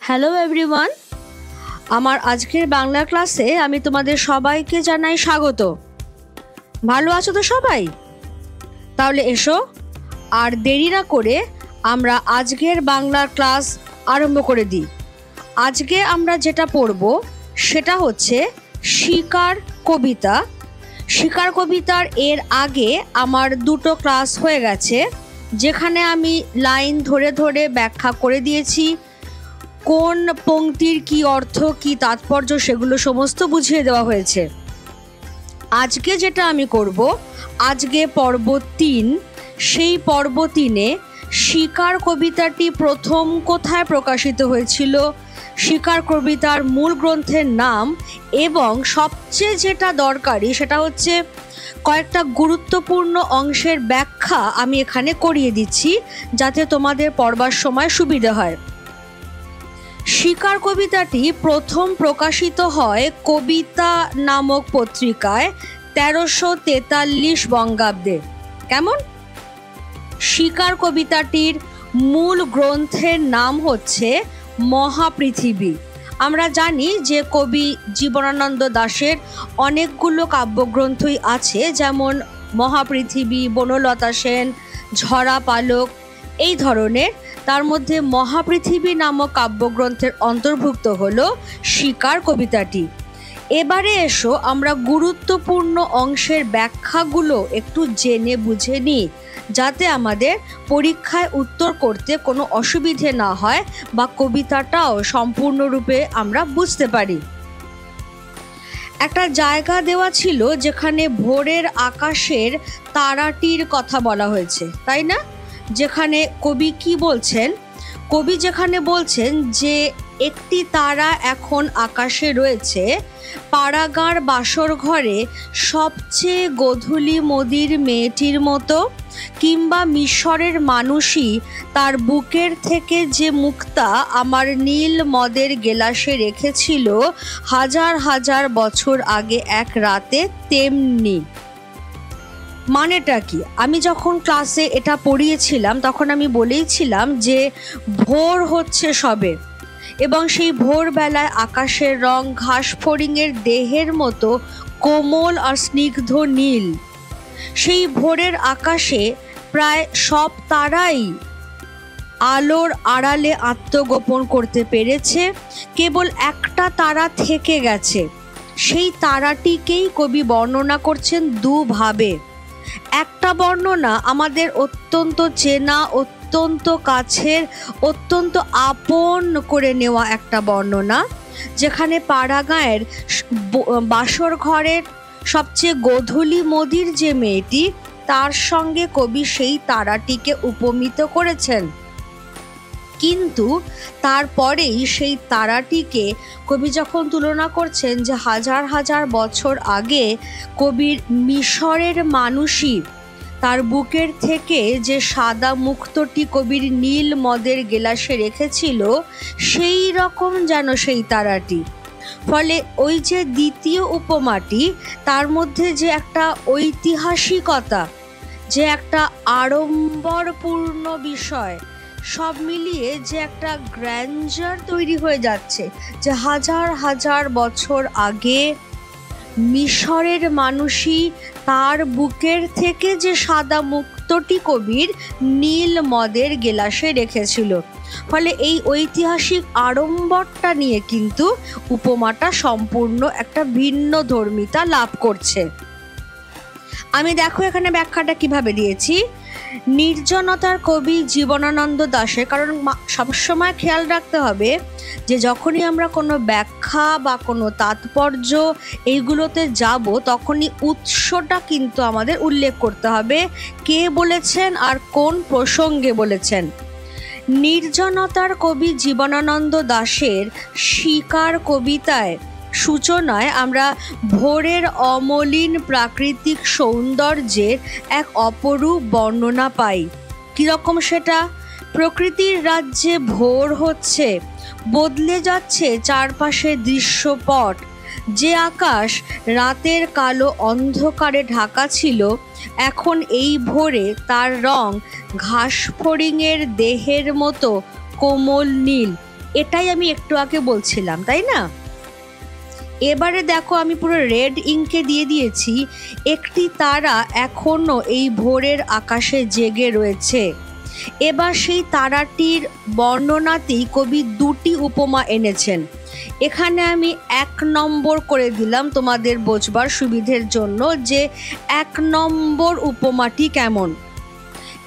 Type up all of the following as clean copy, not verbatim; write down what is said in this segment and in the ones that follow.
Hello everyone, আমার আজকের বাংলা ক্লাসে আমি তোমাদের সবাইকে জানাই স্বাগত। ভালো আছো তো সবাই? তাহলে এসো, আর দেরি না করে আমরা আজকের বাংলার ক্লাস আরম্ভ করে দিই। আজকে আমরা যেটা পড়ব সেটা হচ্ছে শিকার কবিতা। শিকার কবিতার এর আগে আমার দুটো ক্লাস হয়ে গেছে, যেখানে আমি লাইন ধরে ধরে ব্যাখ্যা করে দিয়েছি, কোন পংক্তির কি অর্থ কি তাৎপর্য সেগুলো সমস্ত বুঝিয়ে দেওয়া হয়েছে। আজকে যেটা আমি করব, আজকে পর্ব 3। সেই পর্ব 3-এ শিকার কবিতাটি প্রথম কোথায় প্রকাশিত হয়েছিল, শিকার কবিতার মূল গ্রন্থের নাম, এবং সবচেয়ে যেটা দরকারি সেটা হচ্ছে কয়েকটা গুরুত্বপূর্ণ অংশের ব্যাখ্যা আমি এখানে করিয়ে দিচ্ছি, যাতে তোমাদের পড়বার সময় সুবিধা হয়। শিকার কবিতাটি প্রথম প্রকাশিত হয় কবিতা নামক পত্রিকায় 1343 বঙ্গাব্দে। কেমন? শিকার কবিতাটির মূল গ্রন্থের নাম হচ্ছে মহাপৃথিবী। আমরা জানি যে কবি জীবনানন্দ দাশের অনেকগুলো কাব্যগ্রন্থই আছে, যেমন মহাপৃথিবী, বনলতা সেন, ঝরা পালক, এই ধরনের। তার মধ্যে মহাপৃথিবী নামক কাব্যগ্রন্থের অন্তর্ভুক্ত হলো শিকার কবিতাটি। এবারে এসো আমরা গুরুত্বপূর্ণ অংশের ব্যাখ্যাগুলো একটু জেনে বুঝে নিই, যাতে আমাদের পরীক্ষায় উত্তর করতে কোনো অসুবিধে না হয় বা কবিতাটাও সম্পূর্ণরূপে আমরা বুঝতে পারি। একটা জায়গা দেওয়া ছিল যেখানে ভোরের আকাশের তারাটির কথা বলা হয়েছে, তাই না? যেখানে কবি কি বলছেন, কবি যেখানে বলছেন যে একটি তারা এখন আকাশে রয়েছে, পাড়াগাঁর বাসর ঘরে সবচেয়ে গোধূলি মদির মেয়েটির মতো, কিংবা মিশরের মানুষই তার বুকের থেকে যে মুক্তা আমার নীল মদের গেলাসে রেখেছিল হাজার হাজার বছর আগে এক রাতে, তেমনি। মানেটা কি? আমি যখন ক্লাসে এটা পড়িয়েছিলাম তখন আমি বলেইছিলাম যে ভোর হচ্ছে সবে, এবং সেই ভোরবেলায় আকাশের রং ঘাস ফড়িংয়ের দেহের মতো কোমল আর স্নিগ্ধ নীল। সেই ভোরের আকাশে প্রায় সব তারাই আলোর আড়ালে আত্মগোপন করতে পেরেছে, কেবল একটা তারা থেকে গেছে। সেই তারাটিকেই কবি বর্ণনা করছেন দুভাবে। একটা বর্ণনা আমাদের অত্যন্ত চেনা, অত্যন্ত কাছের, অত্যন্ত আপন করে নেওয়া একটা বর্ণনা, যেখানে পাড়াগাঁয়ের বাসর ঘরের সবচেয়ে গোধূলি মদির যে মেয়েটি, তার সঙ্গে কবি সেই তারাটিকে উপমিত করেছেন। কিন্তু তারপরেই সেই তারাটিকে কবি যখন তুলনা করছেন যে হাজার হাজার বছর আগে কবির মিশরের মানুষই তার বুকের থেকে যে সাদা মুক্তটি কবির নীল মদের গেলাসে রেখেছিল, সেই রকম যেন সেই তারাটি। ফলে ওই যে দ্বিতীয় উপমাটি, তার মধ্যে যে একটা ঐতিহাসিকতা, যে একটা আড়ম্বরপূর্ণ বিষয়, সব মিলিয়ে যে একটা গ্র্যান্ডার তৈরি হয়ে যাচ্ছে, যে হাজার হাজার বছর আগে মিশরের মানুষই তার বুকের থেকে যে সাদা মুক্তটি কবির নীল মদের গেলাসে রেখেছিল। ফলে এই ঐতিহাসিক আড়ম্বরটা নিয়ে কিন্তু উপমাটা সম্পূর্ণ একটা ভিন্ন ধর্মিতা লাভ করছে। আমি দেখো এখানে ব্যাখ্যাটা কিভাবে দিয়েছি। নির্জনতার কবি জীবনানন্দ দাশের, কারণ সবসময় খেয়াল রাখতে হবে যে যখনই আমরা কোনো ব্যাখ্যা বা কোনো তাৎপর্য এইগুলোতে যাব, তখনই উৎসটা কিন্তু আমাদের উল্লেখ করতে হবে, কে বলেছেন আর কোন প্রসঙ্গে বলেছেন। নির্জনতার কবি জীবনানন্দ দাশের শিকার কবিতায় সূচনায় আমরা ভোরের অমলিন প্রাকৃতিক সৌন্দর্যের এক অপরূপ বর্ণনা পাই। কীরকম সেটা? প্রকৃতির রাজ্যে ভোর হচ্ছে, বদলে যাচ্ছে চারপাশের দৃশ্যপট। যে আকাশ রাতের কালো অন্ধকারে ঢাকা ছিল, এখন এই ভোরে তার রং ঘাস ফড়িংয়ের দেহের মতো কোমল নীল, এটাই আমি একটু আগে বলছিলাম, তাই না? এবারে দেখো আমি পুরো রেড ইঙ্কে দিয়ে দিয়েছি, একটি তারা এখনো এই ভোরের আকাশে জেগে রয়েছে। এবার সেই তারাটির বর্ণনাতেই কবি দুটি উপমা এনেছেন। এখানে আমি 1 নম্বর করে দিলাম তোমাদের বোঝবার সুবিধের জন্য যে 1 নম্বর উপমাটি কেমন।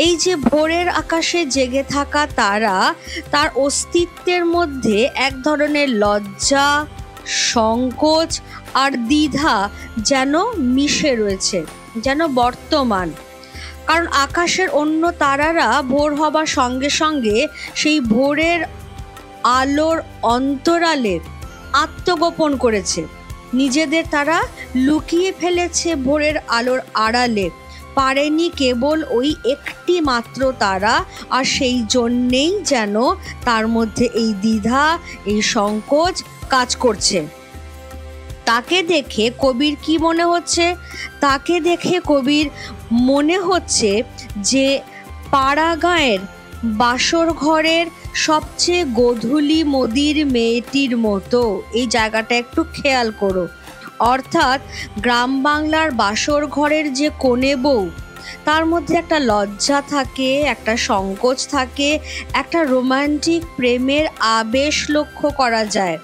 এই যে ভোরের আকাশে জেগে থাকা তারা, তার অস্তিত্বের মধ্যে এক ধরনের লজ্জা, সংকোচ আর দ্বিধা যেন মিশে রয়েছে, যেন বর্তমান। কারণ আকাশের অন্য তারারা ভোর হবার সঙ্গে সঙ্গে সেই ভোরের আলোর অন্তরালে আত্মগোপন করেছে, নিজেদের তারা লুকিয়ে ফেলেছে ভোরের আলোর আড়ালে, পারেনি কেবল ওই একটি মাত্র তারা। আর সেই জন্যেই যেন তার মধ্যে এই দ্বিধা, এই সংকোচ কাজ করছে। তাকে দেখে কবির কি মনে হচ্ছে? তাকে দেখে কবির মনে হচ্ছে যে পাড়াগাঁয়ের বাসর ঘরের সবচেয়ে গোধূলি মদির মেয়েটির মতো। এই জায়গাটা একটু খেয়াল করো। অর্থাৎ গ্রাম বাংলার বাসর ঘরের যে কোণে বউ, তার মধ্যে একটা লজ্জা থাকে, একটা সংকোচ থাকে, একটা রোমান্টিক প্রেমের আবেশ লক্ষ্য করা যায়।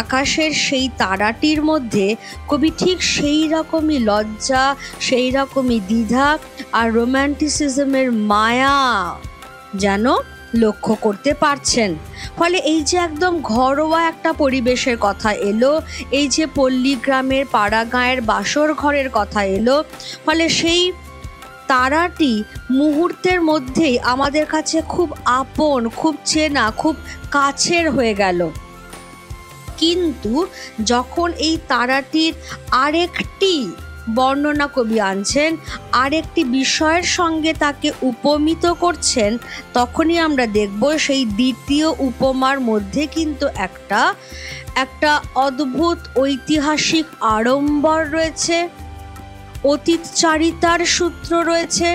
আকাশের সেই তারাটির মধ্যে কবি ঠিক সেই রকমই লজ্জা, সেই রকমই দ্বিধা আর রোম্যান্টিসিজমের মায়া যেন লক্ষ্য করতে পারছেন। ফলে এই যে একদম ঘরোয়া একটা পরিবেশের কথা এলো, এই যে পল্লী গ্রামের পাড়া গাঁয়ের বাসর ঘরের কথা এলো, ফলে সেই তারাটি মুহূর্তের মধ্যেই আমাদের কাছে খুব আপন, খুব চেনা, খুব কাছের হয়ে গেল। কিন্তু যখন এই তারাটির আরেকটি বর্ণনা কবি আনছেন, আরেকটি বিষয়ের সঙ্গে তাকে উপমিত করছেন, তখনই আমরা দেখব সেই দ্বিতীয় উপমার মধ্যে কিন্তু একটা অদ্ভুত ঐতিহাসিক আড়ম্বর রয়েছে, অতীতচারিতার সূত্র রয়েছে,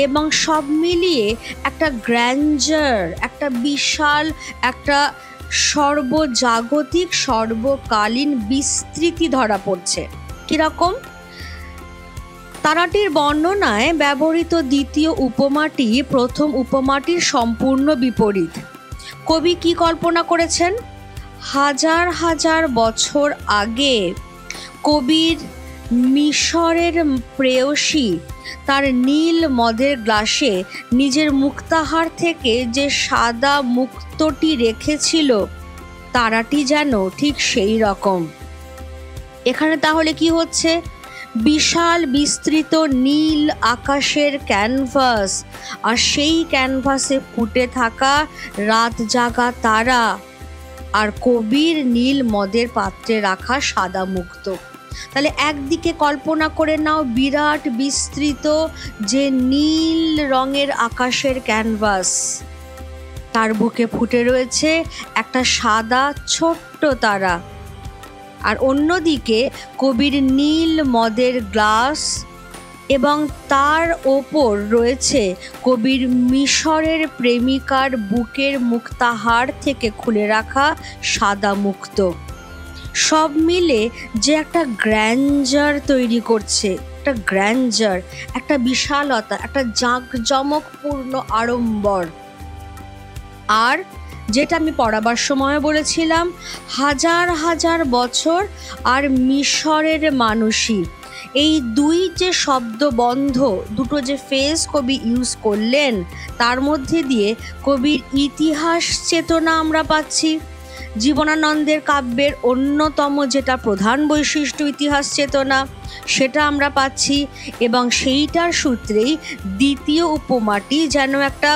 এবং সব মিলিয়ে একটা গ্র্যান্ডার, একটা বিশাল, একটা সর্বজাগতিক, সর্বকালীন বিস্তৃতি ধরা পড়ছে। কিরকম? তারাটির বর্ণনায় ব্যবহৃত দ্বিতীয় উপমাটি প্রথম উপমাটির সম্পূর্ণ বিপরীত। কবি কি কল্পনা করেছেন? হাজার হাজার বছর আগে কবির মিশরের প্রেয়সী তার নীল মদের গ্লাসে নিজের মুক্তাহার থেকে যে সাদা মুক্তটি রেখেছিল, তারাটি যেন ঠিক সেই রকম। এখানে তাহলে কি হচ্ছে? বিশাল বিস্তৃত নীল আকাশের ক্যানভাস, আর সেই ক্যানভাসে ফুটে থাকা রাত জাগা তারা, আর কবির নীল মদের পাত্রে রাখা সাদা মুক্ত। তাহলে একদিকে কল্পনা করে নাও বিরাট বিস্তৃত যে নীল রঙের আকাশের ক্যানভাস, তার বুকে ফুটে রয়েছে একটা সাদা ছোট্ট তারা, আর অন্যদিকে কবির নীল মদের গ্লাস, এবং তার ওপর রয়েছে কবির মিশরের প্রেমিকার বুকের মুক্তাহার থেকে খুলে রাখা সাদা মুক্ত। সব মিলে যে একটা গ্র্যান্ডার তৈরি করছে, একটা গ্র্যান্ডার, একটা বিশালতা, একটা জাঁকজমকপূর্ণ আড়ম্বর। আর যেটা আমি পড়াবার সময় বলেছিলাম, হাজার হাজার বছর আর মিশরের মানুষই, এই দুই যে শব্দবন্ধ, দুটো যে ফেজ কবি ইউজ করলেন, তার মধ্যে দিয়ে কবির ইতিহাস চেতনা আমরা পাচ্ছি। জীবনানন্দের কাব্যের অন্যতম যেটা প্রধান বৈশিষ্ট্য ইতিহাস চেতনা, সেটা আমরা পাচ্ছি, এবং সেইটার সূত্রেই দ্বিতীয় উপমাটি যেন একটা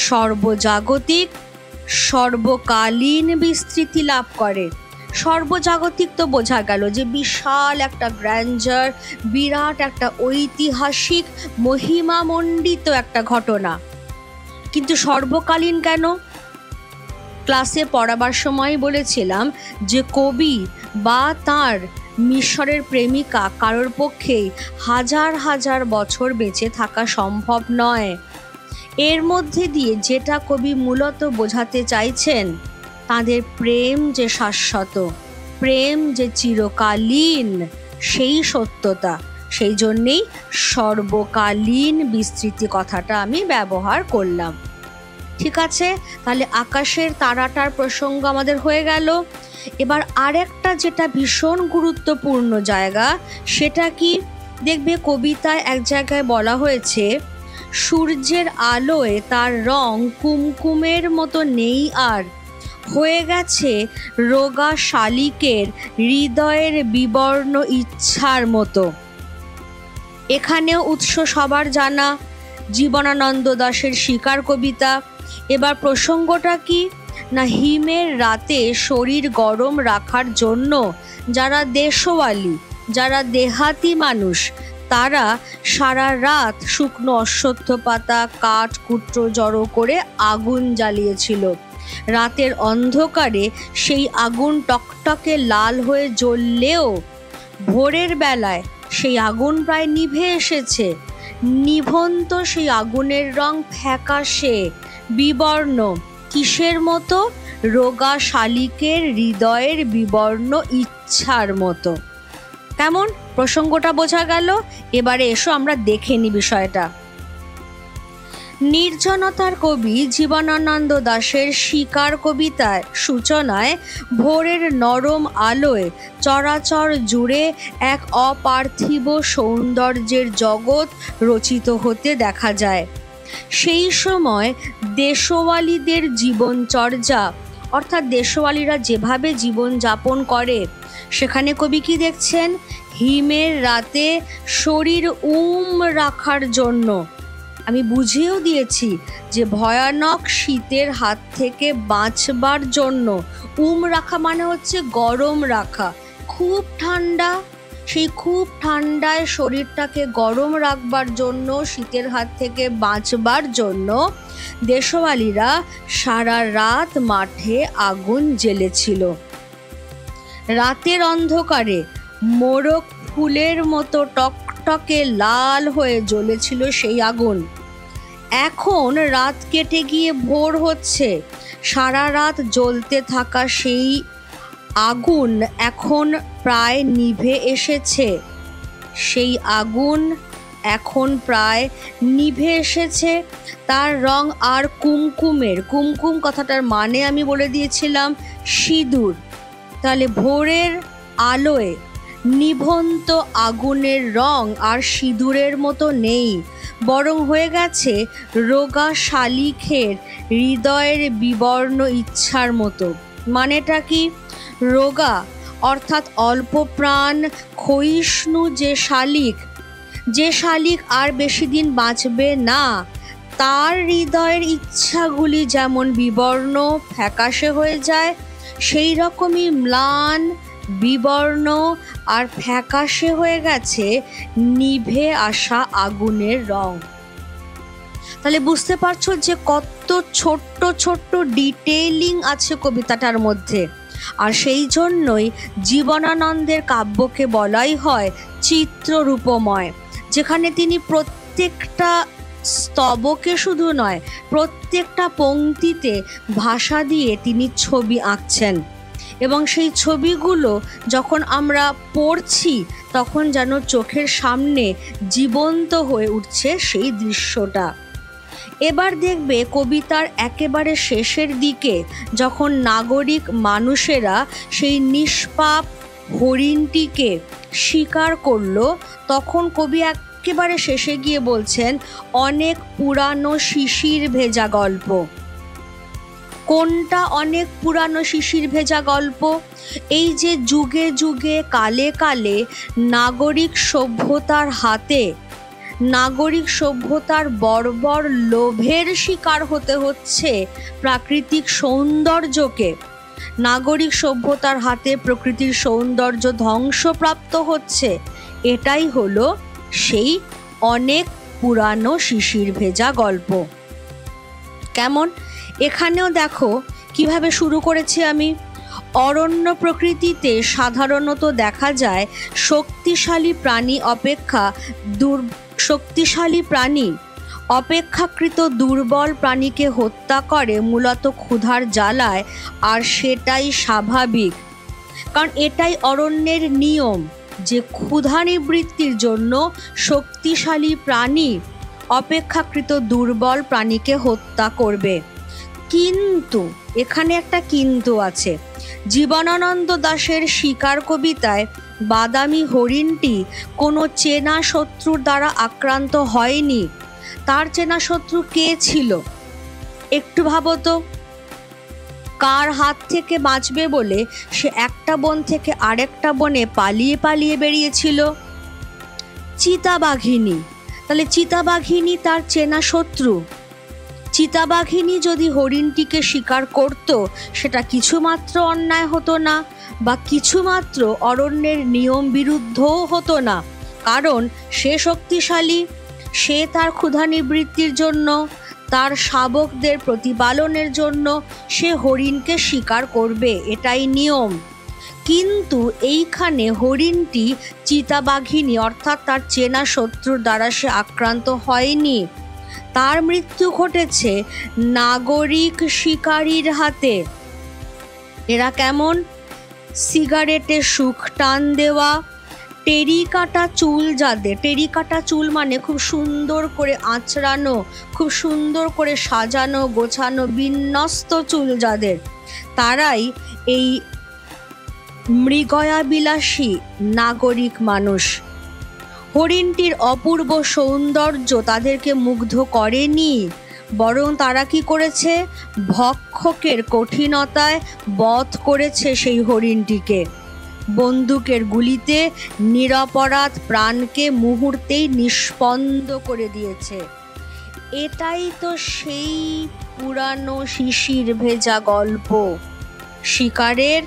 সর্বজাগতিক, সর্বকালীন বিস্তৃতি লাভ করে। সর্বজাগতিক তো বোঝা গেল যে বিশাল একটা গ্র্যান্ডার, বিরাট একটা ঐতিহাসিক মহিমামণ্ডিত একটা ঘটনা। কিন্তু সর্বকালীন কেন? ক্লাসে পড়াবার সময় বলেছিলাম যে কবি বা তার মিশরের প্রেমিকা কারোর পক্ষেই হাজার হাজার বছর বেঁচে থাকা সম্ভব নয়। এর মধ্যে দিয়ে যেটা কবি মূলত বোঝাতে চাইছেন, তাদের প্রেম যে শাশ্বত, প্রেম যে চিরকালীন, সেই সত্যতা, সেই জন্যেই সর্বকালীন বিস্তৃতি কথাটা আমি ব্যবহার করলাম। ঠিক আছে, তাহলে আকাশের তারাটার প্রসঙ্গ আমাদের হয়ে গেল। এবার আরেকটা যেটা ভীষণ গুরুত্বপূর্ণ জায়গা, সেটা কি দেখবে, কবিতায় এক জায়গায় বলা হয়েছে সূর্যের আলোয় তার রং কুমকুমের মতো নেই আর, হয়ে গেছে রোগা শালিকের হৃদয়ের বিবর্ণ ইচ্ছার মতো। এখানেও উৎস সবার জানা, জীবনানন্দ দাশের শিকার কবিতা। এবার প্রসঙ্গটা কি না, হিমের রাতে শরীর গরম রাখার জন্য যারা দেশওয়ালি, যারা দেহাতি মানুষ, তারা সারা রাত শুকনো অশ্বত্থ পাতা, কাঠ কুট্রো জড়ো করে আগুন জ্বালিয়েছিল। রাতের অন্ধকারে সেই আগুন টকটকে লাল হয়ে জ্বললেও ভোরের বেলায় সেই আগুন প্রায় নিভে এসেছে। নিভন্ত সেই আগুনের রং ফ্যাকাশে বিবর্ণ, কিসের মতো? রোগা শালিকের হৃদয়ের বিবর্ণ ইচ্ছার মতো। কেমন? প্রসঙ্গটা বোঝা গেল? এবারে এসো আমরা দেখে নি বিষয়টা। নির্জনতার কবি জীবনানন্দ দাশের শিকার কবিতায় সূচনায় ভোরের নরম আলোয় চরাচর জুড়ে এক অপার্থিব সৌন্দর্যের জগৎ রচিত হতে দেখা যায়। সেই সময় দেশওয়ালিদের জীবনচর্যা, অর্থাৎ দেশওয়ালিরা যেভাবে জীবন যাপন করে, সেখানে কবি কি দেখছেন? হিমের রাতে শরীর রাখার জন্য, আমি বুঝিয়েও দিয়েছি যে ভয়ানক শীতের হাত থেকে বাঁচবার জন্য রাখা মানে হচ্ছে গরম রাখা, খুব ঠান্ডা, সেই খুব ঠান্ডায় শরীরটাকে গরম রাখবার জন্য, শীতের হাত থেকে বাঁচবার জন্য দেশওয়ালিরা সারা রাত মাঠে আগুন জ্বেলেছিল। রাতের অন্ধকারে মোরগ ফুলের মতো টকটকে লাল হয়ে জ্বলেছিল সেই আগুন। এখন রাত কেটে গিয়ে ভোর হচ্ছে, সারা রাত জ্বলতে থাকা সেই আগুন এখন প্রায় নিভে এসেছে। সেই আগুন এখন প্রায় নিভে এসেছে, তার রং আর কুমকুমের, কুমকুম কথাটার মানে আমি বলে দিয়েছিলাম সিঁদুর। তাহলে ভোরের আলোয় নিভন্ত আগুনের রং আর সিঁদুরের মতো নেই, বরং হয়ে গেছে রোগা শালিকের হৃদয়ের বিবর্ণ ইচ্ছার মতো। মানেটা কি? রোগা অর্থাৎ অল্প প্রাণ ক্ষয়িষ্ণু যে শালিক আর বেশি দিন বাঁচবে না, তার হৃদয়ের ইচ্ছাগুলি যেমন বিবর্ণ ফ্যাকাশে হয়ে যায়, সেই রকমই ম্লান বিবর্ণ আর ফ্যাকাশে হয়ে গেছে নিভে আসা আগুনের রং। তাহলে বুঝতে পারছো যে কত ছোট্ট ছোট্ট ডিটেইলিং আছে কবিতাটার মধ্যে। আর সেই জন্যই জীবনানন্দের কাব্যকে বলাই হয় চিত্ররূপময়, যেখানে তিনি প্রত্যেকটা স্তবকে শুধু নয়, প্রত্যেকটা পংক্তিতে ভাষা দিয়ে তিনি ছবি আঁকছেন, এবং সেই ছবিগুলো যখন আমরা পড়ছি তখন যেন চোখের সামনে জীবন্ত হয়ে উঠছে সেই দৃশ্যটা। এবার দেখবে কবিতার একেবারে শেষের দিকে যখন নাগরিক মানুষেরা সেই নিষ্পাপ হরিণটিকে শিকার করলো, তখন কবি একেবারে শেষে গিয়ে বলছেন অনেক পুরানো শিশির ভেজা গল্প। কোনটা অনেক পুরানো শিশির ভেজা গল্প? এই যে যুগে যুগে কালে কালে নাগরিক সভ্যতার হাতে, নাগরিক সভ্যতার বর্বর লোভের শিকার হতে হচ্ছে প্রাকৃতিক সৌন্দর্যকে, নাগরিক সভ্যতার হাতে প্রকৃতির সৌন্দর্য ধ্বংসপ্রাপ্ত হচ্ছে, এটাই হলো সেই অনেক পুরানো শিশির ভেজা গল্প। কেমন? এখানেও দেখো কিভাবে শুরু করেছি আমি। অরণ্য প্রকৃতিতে সাধারণত দেখা যায় শক্তিশালী প্রাণী অপেক্ষা শক্তিশালী প্রাণী অপেক্ষাকৃত দুর্বল প্রাণীকে হত্যা করে মূলত ক্ষুধার জ্বালায়, আর সেটাই স্বাভাবিক, কারণ এটাই অরণ্যের নিয়ম যে ক্ষুধা নিবৃত্তির জন্য শক্তিশালী প্রাণী অপেক্ষাকৃত দুর্বল প্রাণীকে হত্যা করবে। কিন্তু এখানে একটা কিন্তু আছে। জীবনানন্দ দাশের শিকার কবিতায় বাদামি হরিণটি কোনো চেনা শত্রুর দ্বারা আক্রান্ত হয়নি। তার চেনা শত্রু কে ছিল একটু ভাবো তো। কার হাত থেকে বাঁচবে বলে সে একটা বন থেকে আরেকটা বনে পালিয়ে পালিয়ে বেরিয়েছিল? চিতাবাঘিনী। তাহলে চিতাবাঘিনী তার চেনা শত্রু। চিতাবাঘিনী যদি হরিণটিকে শিকার করত, সেটা কিছুমাত্র অন্যায় হতো না, বা কিছুমাত্র অরণ্যের নিয়ম বিরুদ্ধও হতো না, কারণ সে শক্তিশালী। সে তার ক্ষুধা নিবৃত্তির জন্য, তার শাবকদের প্রতিপালনের জন্য সে হরিণকে শিকার করবে, এটাই নিয়ম। কিন্তু এইখানে হরিণটি চিতাবাঘিনী অর্থাৎ তার চেনা শত্রুর দ্বারা সে আক্রান্ত হয়নি। তার মৃত্যু ঘটেছে নাগরিক শিকারীর হাতে। এরা কেমন? সিগারেটে সুখ টান দেওয়া, টেরিকাটা চুল যাদের, টেরিকাটা চুল মানে খুব সুন্দর করে আঁচড়ানো, খুব সুন্দর করে সাজানো গোছানো বিন্যস্ত চুল যাদের, তারাই এই মৃগয়াবিলাসী নাগরিক মানুষ। হরিণটির অপূর্ব সৌন্দর্য তাদেরকে মুগ্ধ করেনি, বরং তারা কি করেছে? ভক্ষকের কঠিনতায় বধ করেছে সেই হরিণটিকে। বন্দুকের গুলিতে নিরপরাধ প্রাণকে মুহূর্তেই নিষ্পন্দ করে দিয়েছে। এটাই তো সেই পুরানো শিশির ভেজা গল্প, শিকারের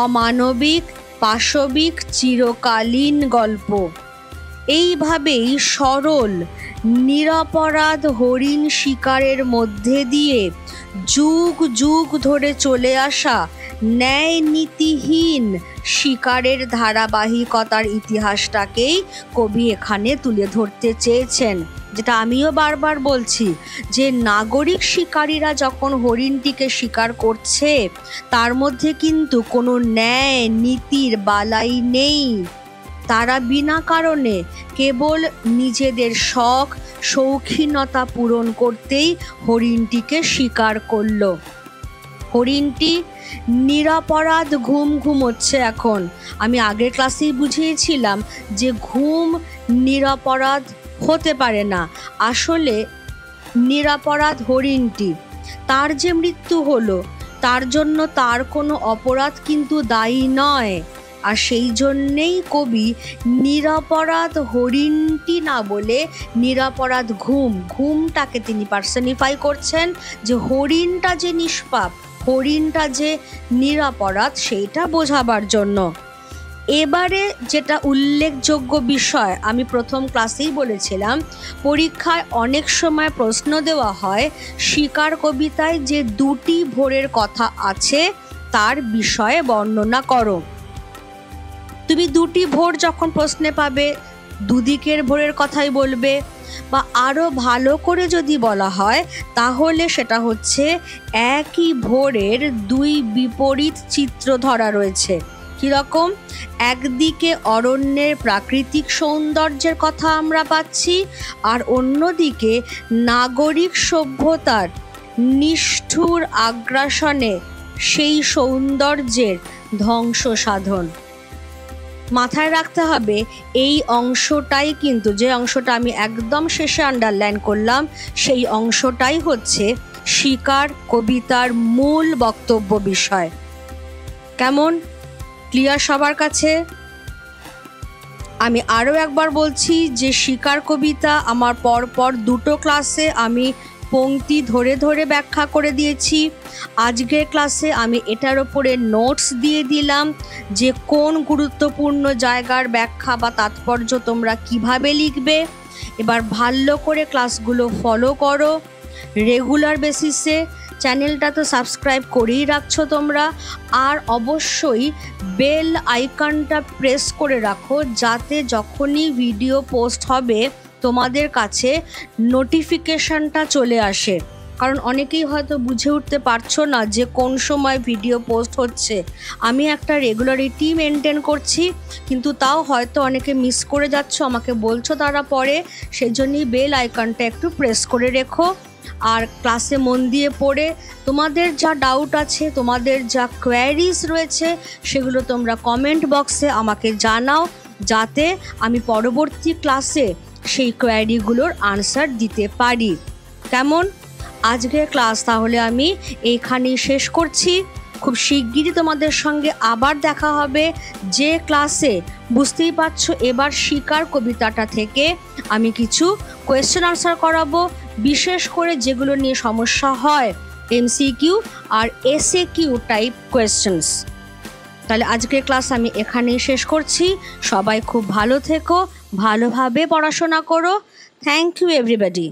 অমানবিক পাশবিক চিরকালীন গল্প। এইভাবেই সরল নিরপরাধ হরিণ শিকারের মধ্যে দিয়ে যুগ যুগ ধরে চলে আসা ন্যায় নীতিহীন শিকারের ধারাবাহিকতার ইতিহাসটাকেই কবি এখানে তুলে ধরতে চেয়েছেন। যেটা আমিও বারবার বলছি, যে নাগরিক শিকারীরা যখন হরিণটিকে শিকার করছে, তার মধ্যে কিন্তু কোনো ন্যায় নীতির বালাই নেই। তারা বিনা কারণে কেবল নিজেদের শখ শৌখিনতা পূরণ করতেই হরিণটিকে শিকার করলো। হরিণটি নিরপরাধ ঘুম ঘুমোচ্ছে এখন। আমি আগের ক্লাসেই বুঝিয়েছিলাম যে ঘুম নিরপরাধ হতে পারে না। আসলে নিরপরাধ হরিণটি, তার যে মৃত্যু হলো তার জন্য তার কোনো অপরাধ কিন্তু দায়ী নয়। আর সেই জন্যেই কবি নিরপরাধ হরিণটি না বলে নিরপরাধ ঘুমটাকে তিনি পার্সনিফাই করছেন, যে হরিণটা যে নিষ্পাপ, হরিণটা যে নিরপরাধ, সেইটা বোঝাবার জন্য। এবারে যেটা উল্লেখযোগ্য বিষয়, আমি প্রথম ক্লাসেই বলেছিলাম, পরীক্ষায় অনেক সময় প্রশ্ন দেওয়া হয় শিকার কবিতায় যে দুটি ভোরের কথা আছে তার বিষয়ে বর্ণনা করো। তুমি দুটি ভোর যখন প্রশ্নে পাবে, দুদিকের ভোরের কথাই বলবে, বা আরও ভালো করে যদি বলা হয় তাহলে সেটা হচ্ছে একই ভোরের দুই বিপরীত চিত্র ধরা রয়েছে। কীরকম? একদিকে অরণ্যের প্রাকৃতিক সৌন্দর্যের কথা আমরা পাচ্ছি, আর অন্যদিকে নাগরিক সভ্যতার নিষ্ঠুর আগ্রাসনে সেই সৌন্দর্যের ধ্বংস সাধন। মাথায় রাখতে হবে এই অংশটাই কিন্তু, যে অংশটা আমি একদম শেষে আন্ডারলাইন করলাম, সেই অংশটাই হচ্ছে শিকার কবিতার মূল বক্তব্য বিষয়। কেমন? ক্লিয়ার সবার কাছে? আমি আরও একবার বলছি যে শিকার কবিতা আমার পরপর দুটো ক্লাসে আমি পংক্তি ধরে ধরে ব্যাখ্যা করে দিয়েছি। আজকের ক্লাসে আমি এটার ওপরে নোটস দিয়ে দিলাম যে কোন গুরুত্বপূর্ণ জায়গার ব্যাখ্যা বা তাৎপর্য তোমরা কিভাবে লিখবে। এবার ভালো করে ক্লাসগুলো ফলো করো রেগুলার বেসিসে। চ্যানেলটা তো সাবস্ক্রাইব করেই রাখছো তোমরা, আর অবশ্যই বেল আইকনটা প্রেস করে রাখো, যাতে যখনই ভিডিও পোস্ট হবে তোমাদের কাছে নোটিফিকেশনটা চলে আসে। কারণ অনেকেই হয়তো বুঝে উঠতে পারছো না যে কোন সময় ভিডিও পোস্ট হচ্ছে। আমি একটা রেগুলারিটি মেনটেন করছি, কিন্তু তাও হয়তো অনেকে মিস করে যাচ্ছ, আমাকে বলছো তারা পরে। সেই জন্যই বেল আইকনটা একটু প্রেস করে রেখো। আর ক্লাসে মন দিয়ে পড়ে তোমাদের যা ডাউট আছে, তোমাদের যা কোয়ারিজ রয়েছে, সেগুলো তোমরা কমেন্ট বক্সে আমাকে জানাও, যাতে আমি পরবর্তী ক্লাসে সেই কোয়ারিগুলোর আনসার দিতে পারি। কেমন? আজকের ক্লাস তাহলে আমি এইখানেই শেষ করছি। খুব শিগগিরই তোমাদের সঙ্গে আবার দেখা হবে যে ক্লাসে, বুঝতেই পারছো, এবার শিকার কবিতাটা থেকে আমি কিছু কোয়েশ্চেন আনসার করাবো, বিশেষ করে যেগুলো নিয়ে সমস্যা হয়, এমসিকিউ আর এসএকিউ টাইপ কোয়েশ্চেন্স। তাহলে আজকের ক্লাস আমি এখানেই শেষ করছি। সবাই খুব ভালো থেকো, ভালোভাবে পড়াশোনা করো। Thank you everybody.